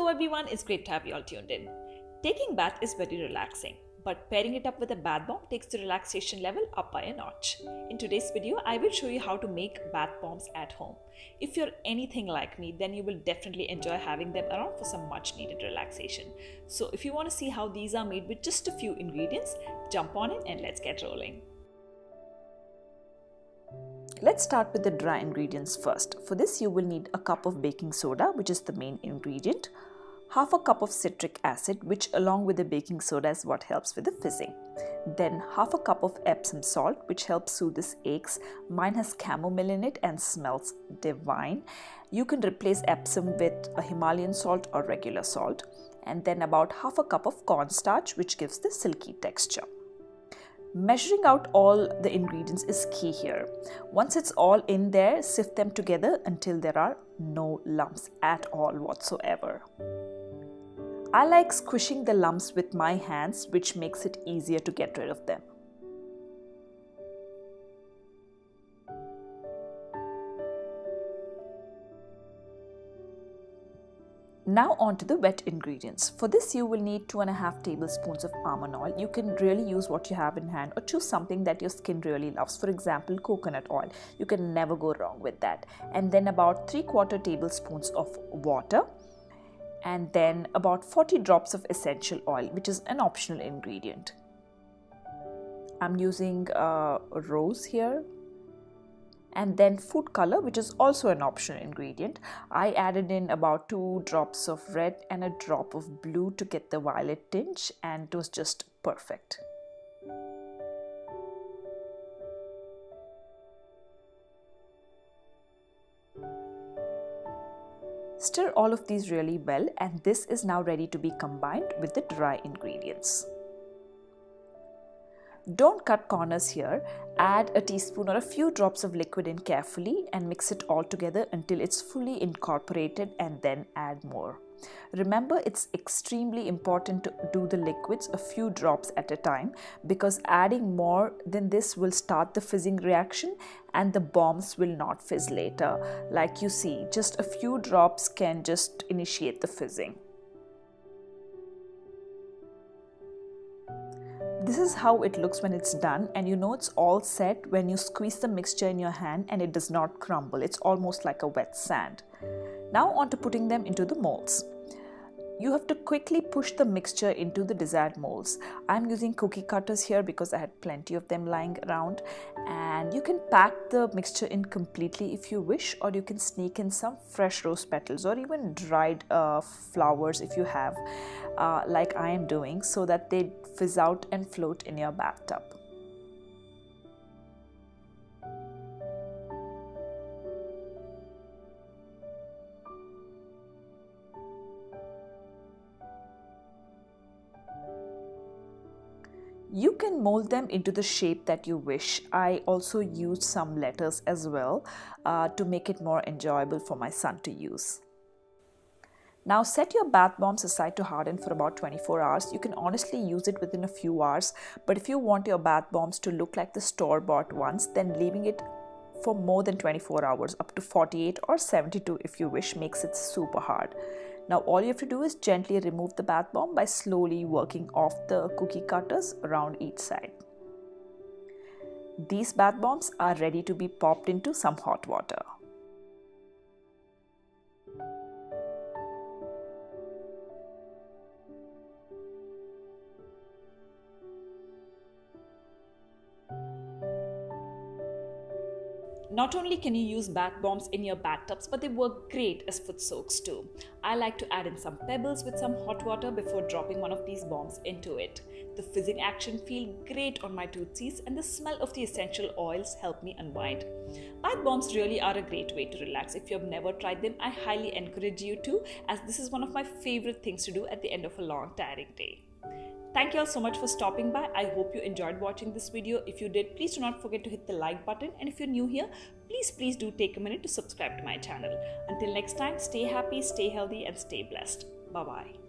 Hello everyone, it's great to have you all tuned in. Taking bath is very relaxing, but pairing it up with a bath bomb takes the relaxation level up by a notch. In today's video, I will show you how to make bath bombs at home. If you're anything like me, then you will definitely enjoy having them around for some much needed relaxation. So if you want to see how these are made with just a few ingredients, jump on in and let's get rolling. Let's start with the dry ingredients first. For this you will need a cup of baking soda, which is the main ingredient, half a cup of citric acid, which along with the baking soda is what helps with the fizzing. Then half a cup of Epsom salt, which helps soothe the aches. Mine has chamomile in it and smells divine. You can replace Epsom with a Himalayan salt or regular salt. And then about half a cup of cornstarch, which gives the silky texture. Measuring out all the ingredients is key here. Once it's all in there, sift them together until there are no lumps at all whatsoever. I like squishing the lumps with my hands, which makes it easier to get rid of them. Now on to the wet ingredients. For this you will need 2.5 tablespoons of almond oil. You can really use what you have in hand or choose something that your skin really loves. For example, coconut oil. You can never go wrong with that. And then about 3/4 tablespoons of water. And then about 40 drops of essential oil, which is an optional ingredient. I'm using rose here. And then food color, which is also an optional ingredient. I added in about 2 drops of red and a drop of blue to get the violet tinge, and it was just perfect. Stir all of these really well, and this is now ready to be combined with the dry ingredients. Don't cut corners here. Add a teaspoon or a few drops of liquid in carefully and mix it all together until it's fully incorporated, and then add more. Remember, it's extremely important to do the liquids a few drops at a time, because adding more than this will start the fizzing reaction and the bombs will not fizz later. Like you see, just a few drops can just initiate the fizzing. This is how it looks when it's done, and you know it's all set when you squeeze the mixture in your hand and it does not crumble. It's almost like a wet sand. Now on to putting them into the molds. You have to quickly push the mixture into the desired molds. I'm using cookie cutters here because I had plenty of them lying around, and you can pack the mixture in completely if you wish, or you can sneak in some fresh rose petals or even dried flowers if you have, like I am doing, so that they fizz out and float in your bathtub. You can mold them into the shape that you wish. I also used some letters as well to make it more enjoyable for my son to use. Now set your bath bombs aside to harden for about 24 hours. You can honestly use it within a few hours, but if you want your bath bombs to look like the store-bought ones, then leaving it for more than 24 hours, up to 48 or 72 if you wish, makes it super hard. Now all you have to do is gently remove the bath bomb by slowly working off the cookie cutters around each side. These bath bombs are ready to be popped into some hot water. Not only can you use bath bombs in your bathtubs, but they work great as foot soaks too. I like to add in some pebbles with some hot water before dropping one of these bombs into it. The fizzing action feels great on my tootsies, and the smell of the essential oils help me unwind. Bath bombs really are a great way to relax. If you have never tried them, I highly encourage you to, as this is one of my favorite things to do at the end of a long, tiring day. Thank you all so much for stopping by. I hope you enjoyed watching this video. If you did, please do not forget to hit the like button. And if you're new here, please do take a minute to subscribe to my channel. Until next time, stay happy, stay healthy, and stay blessed. Bye-bye.